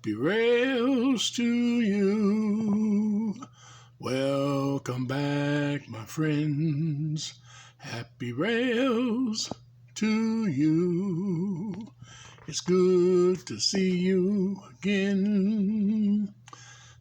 Happy Rails to you. Welcome back, my friends. Happy Rails to you. It's good to see you again.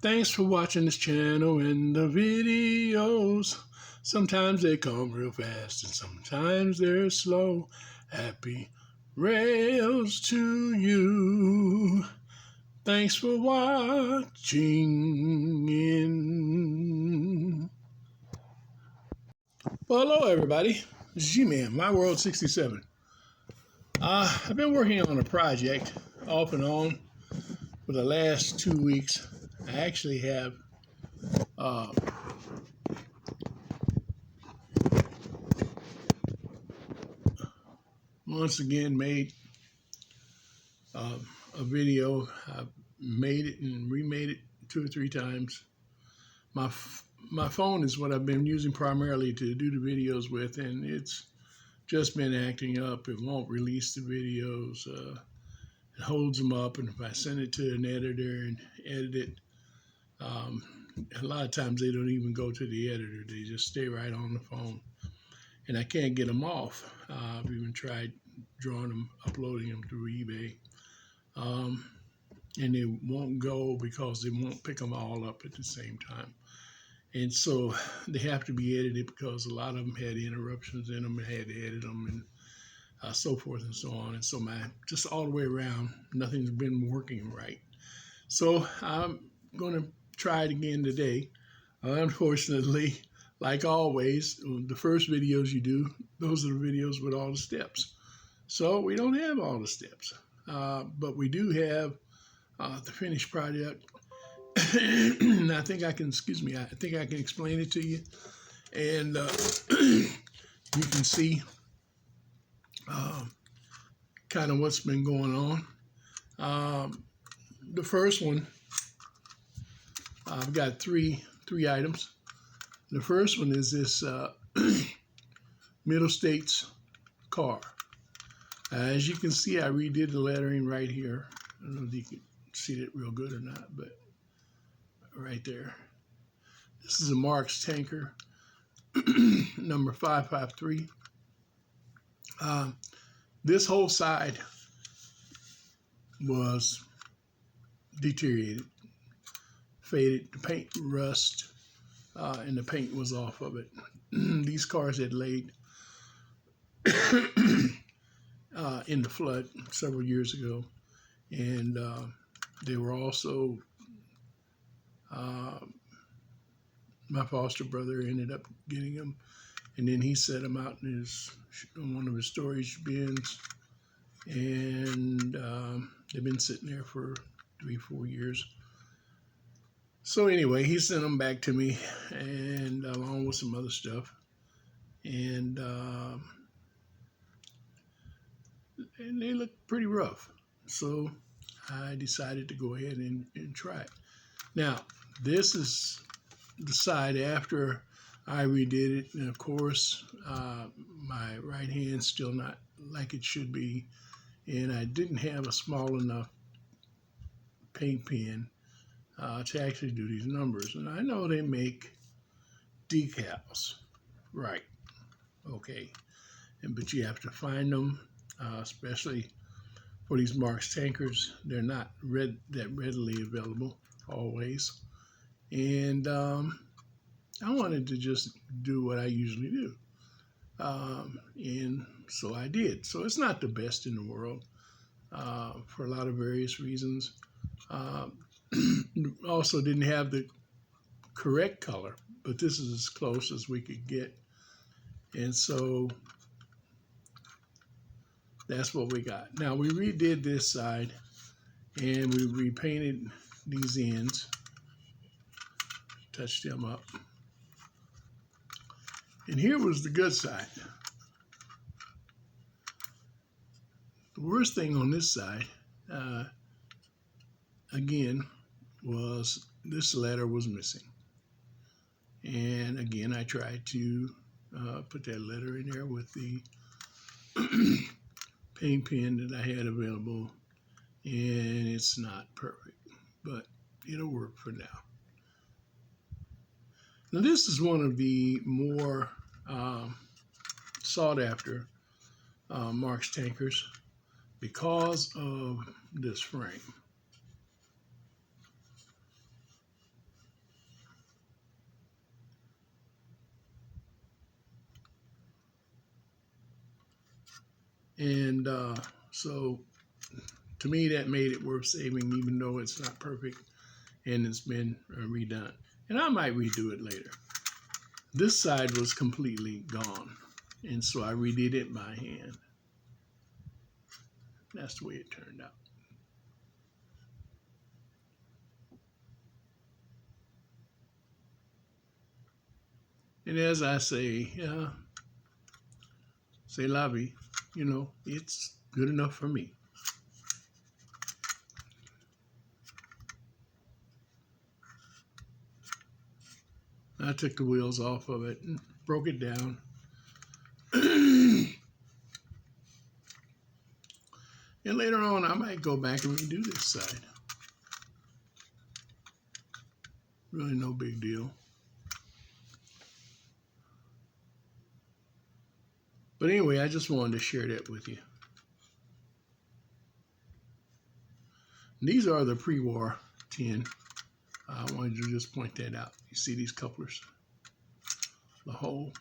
Thanks for watching this channel and the videos. Sometimes they come real fast and sometimes they're slow. Happy Rails to you. Thanks for watching. Well, hello everybody. This is GMan, My World 67. I've been working on a project off and on for the last 2 weeks. I actually have once again made a video. I've made it and remade it 2 or 3 times. My phone is what I've been using primarily to do the videos with, and it's just been acting up. It won't release the videos. It holds them up, and if I send it to an editor and edit it, a lot of times they don't even go to the editor. They just stay right on the phone, and I can't get them off. I've even tried drawing them, uploading them through eBay, and they won't go because they won't pick them all up at the same time. And so they have to be edited because a lot of them had interruptions in them and had to edit them and so forth and so on. And so just all the way around, nothing's been working right. So I'm going to try it again today. Unfortunately, like always, the first videos you do, those are the videos with all the steps. So we don't have all the steps, but we do have the finished project. And I think I can explain it to you, and you can see kind of what's been going on. The first one, I've got three items. The first one is this Middle States car. As you can see, I redid the lettering right here. I don't know if you can see it real good or not, but right there. This is a Marx tanker, number 553. This whole side was deteriorated, faded, the paint rust, and the paint was off of it. These cars had laid in the flood several years ago, and they were also my foster brother ended up getting them, and then he set them out in one of his storage bins, and they've been sitting there for 3-4 years. So anyway, he sent them back to me, and along with some other stuff, and they look pretty rough. So I decided to go ahead and try it. Now, this is the side after I redid it, and of course, my right hand's still not like it should be, and I didn't have a small enough paint pen to actually do these numbers. And I know they make decals, right? Okay, but you have to find them, especially for these Marx tankers. They're not that readily available always. And I wanted to just do what I usually do. And so I did. So it's not the best in the world for a lot of various reasons. Also didn't have the correct color, but this is as close as we could get. And so that's what we got. Now we redid this side, and we repainted these ends, touched them up. And here was the good side. The worst thing on this side, again, was this letter was missing. And again, I tried to put that letter in there with the paint pen that I had available, and it's not perfect. but it'll work for now. Now this is one of the more sought after Marx tankers because of this frame. And so to me, that made it worth saving, even though it's not perfect and it's been redone. And I might redo it later. This side was completely gone, and so I redid it by hand. That's the way it turned out. And as I say, c'est la vie, you know, it's good enough for me. I took the wheels off of it and broke it down. And later on, I might go back and redo this side. Really no big deal. But anyway, I just wanted to share that with you. These are the Prewar 10. I wanted to just point that out. You see these couplers? The hole.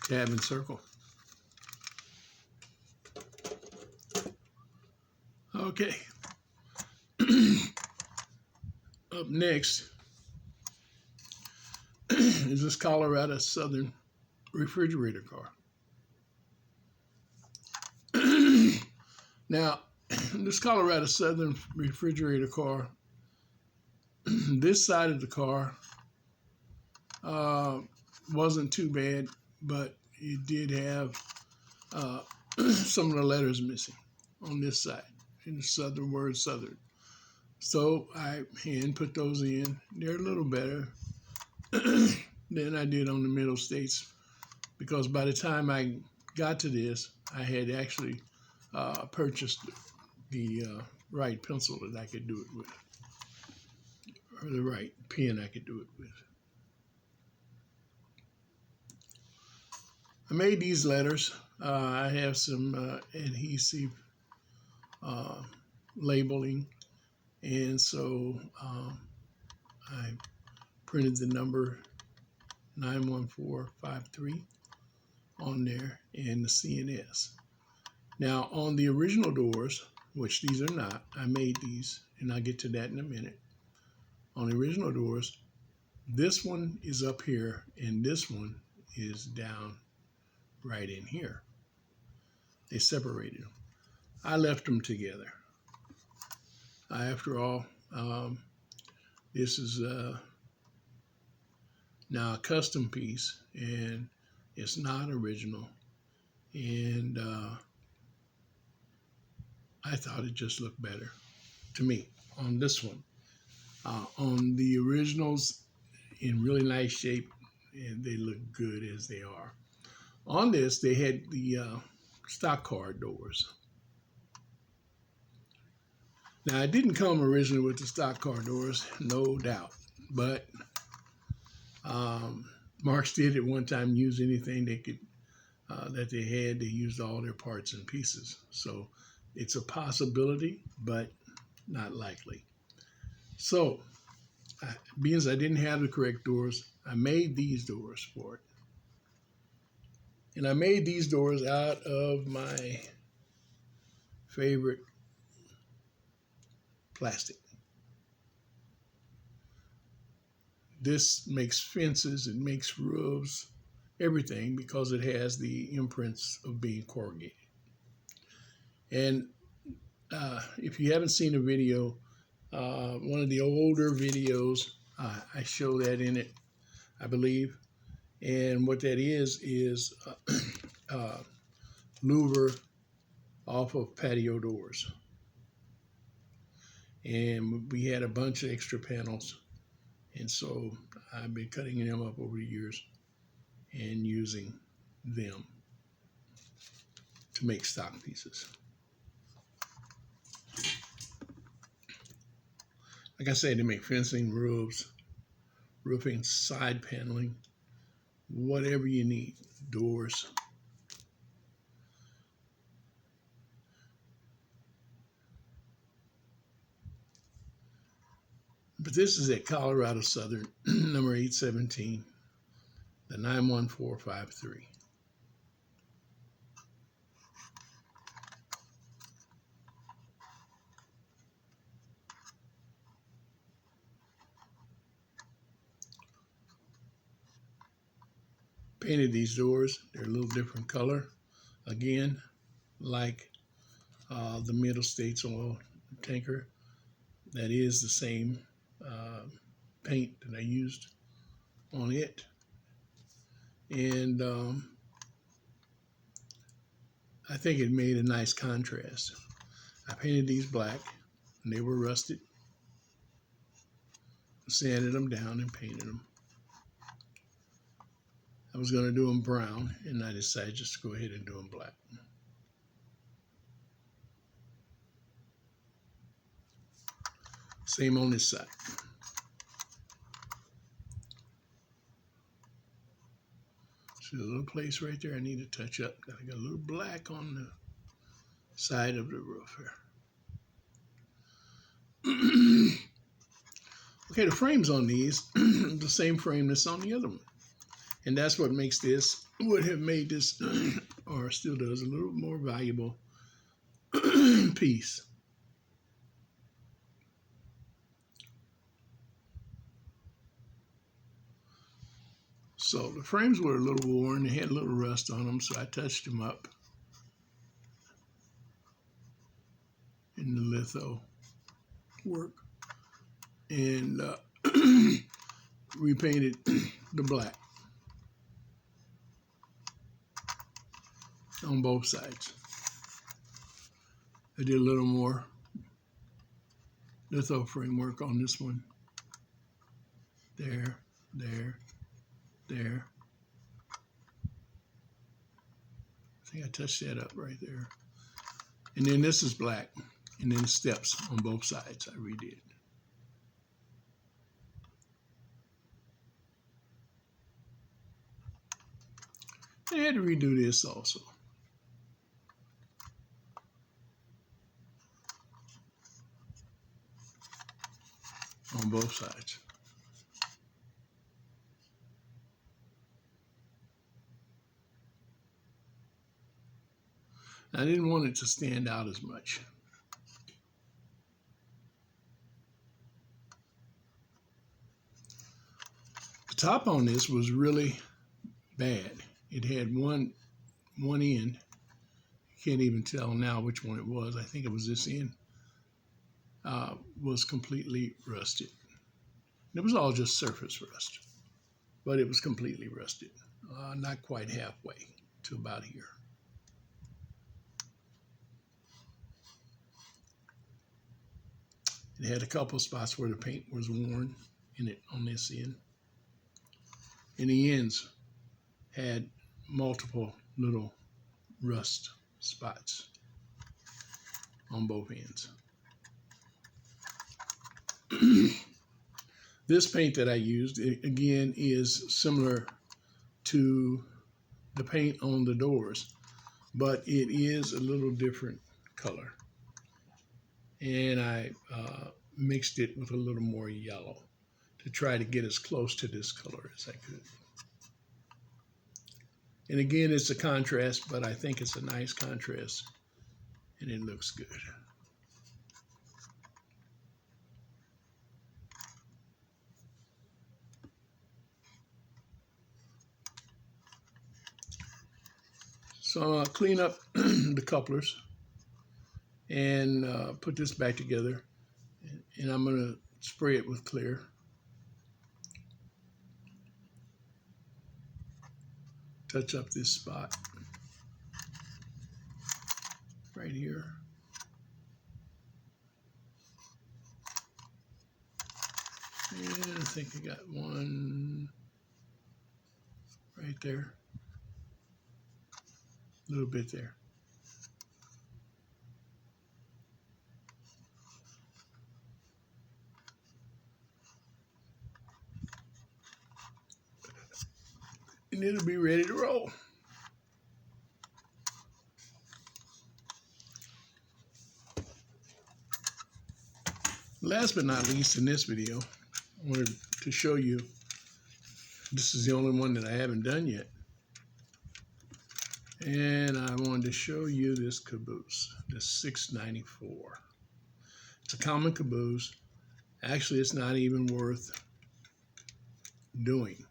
Tab and circle. Okay. Up next is this Colorado Southern refrigerator car. Now, this Colorado Southern refrigerator car, this side of the car wasn't too bad, but it did have some of the letters missing on this side, in the southern word southern. So I hand put those in. They're a little better than I did on the middle states, because by the time I got to this, I had actually purchased the right pencil that I could do it with, or the right pen I could do it with. I made these letters. I have some adhesive labeling, and so I printed the number 91453 on there and the CNS. Now on the original doors, which these are not, I made these, and I'll get to that in a minute. On the original doors, this one is up here and this one is down right in here. They separated them. I left them together. After all, this is now a custom piece, and it's not original. And I thought it just looked better to me on this one. On the originals, in really nice shape, and they look good as they are. On this, they had the stock car doors. Now, it didn't come originally with the stock car doors, no doubt, but Marx did at one time use anything they could that they had. They used all their parts and pieces, so it's a possibility, but not likely. So, being as I didn't have the correct doors, I made these doors for it. And I made these doors out of my favorite plastic. This makes fences, it makes roofs, everything, because it has the imprints of being corrugated. And if you haven't seen a video, one of the older videos, I show that in it, I believe. And what that is louver off of patio doors. And we had a bunch of extra panels, And so I've been cutting them up over the years and using them to make stock pieces. Like I said, they make fencing, roofs, roofing, side paneling, whatever you need, doors. But this is at Colorado Southern, number 817, the 91453. Painted these doors. They're a little different color. Again, like the Middle States oil tanker. That is the same paint that I used on it. And I think it made a nice contrast. I painted these black, and they were rusted. Sanded them down and painted them. I was going to do them brown, and I decided just to go ahead and do them black. Same on this side. See a little place right there I need to touch up. I got a little black on the side of the roof here. Okay, the frames on these, the same frame that's on the other one. And that's what makes this, would have made this, or still does, a little more valuable piece. So the frames were a little worn, they had a little rust on them, so I touched them up in the litho work and repainted the black on both sides. I did a little more litho framework on this one. There, there, there. I think I touched that up right there. And then this is black. And then steps on both sides I redid. I had to redo this also. On both sides. I didn't want it to stand out as much. The top on this was really bad. It had one end. You can't even tell now which one it was. I think it was this end. Was completely rusted. It was all just surface rust, but it was completely rusted. Not quite halfway to about here. It had a couple spots where the paint was worn in it on this end. And the ends had multiple little rust spots on both ends. This paint that I used, again, is similar to the paint on the doors, but it is a little different color. And I mixed it with a little more yellow to try to get as close to this color as I could. And again, it's a contrast, but I think it's a nice contrast, and it looks good. So I'll clean up the couplers and put this back together, and I'm going to spray it with clear. Touch up this spot right here. And I think I got one right there. A little bit there. And it'll be ready to roll. Last but not least, in this video, I wanted to show you, this is the only one that I haven't done yet. And I wanted to show you this caboose, the 694. It's a common caboose. Actually, it's not even worth doing,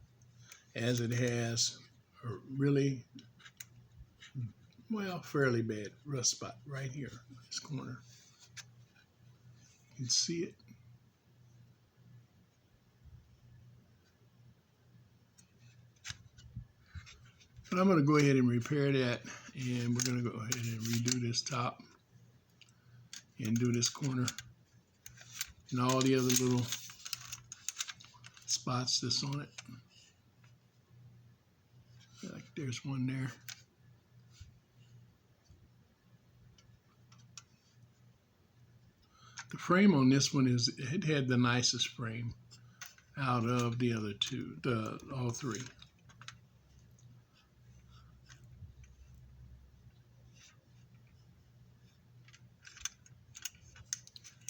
as it has a really, well, fairly bad rust spot right here in this corner. You can see it. But I'm going to go ahead and repair that, and we're going to go ahead and redo this top and do this corner and all the other little spots that's on it. Like there's one there. The frame on this one it had the nicest frame out of the other two, all three.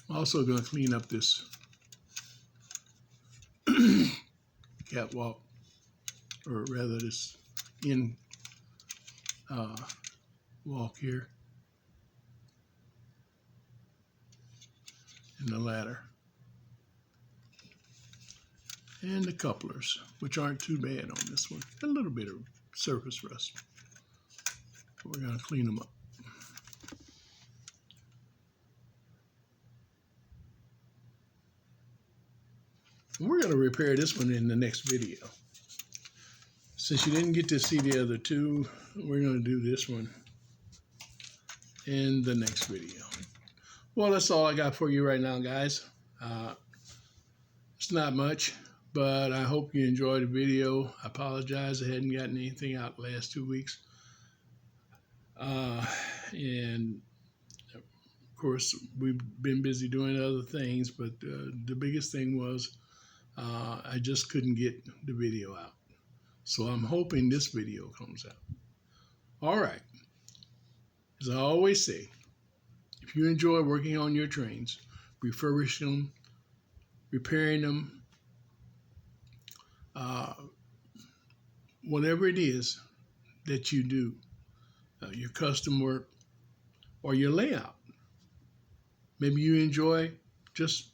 I'm also going to clean up this catwalk, or rather this in walk here, and the ladder, and the couplers, which aren't too bad on this one. A little bit of surface rust, but we're going to clean them up. We're going to repair this one in the next video. Since you didn't get to see the other two, we're going to do this one in the next video. Well, that's all I got for you right now, guys. It's not much, but I hope you enjoyed the video. I apologize I hadn't gotten anything out the last 2 weeks. And of course, we've been busy doing other things, but the biggest thing was I just couldn't get the video out. So I'm hoping this video comes out. All right. As I always say, if you enjoy working on your trains, refurbishing them, repairing them, whatever it is that you do, your custom work or your layout. Maybe you enjoy just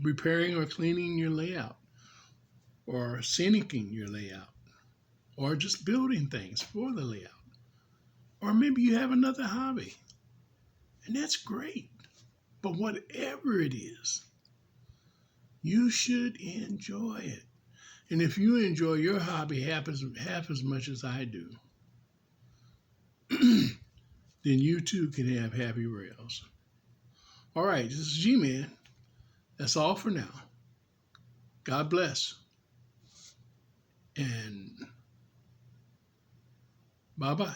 repairing or cleaning your layout, or scenicking your layout, or just building things for the layout. Or maybe you have another hobby, and that's great. But whatever it is, you should enjoy it. And if you enjoy your hobby half as much as I do, then you too can have happy rails. All right, this is GMan. That's all for now. God bless. And bye-bye.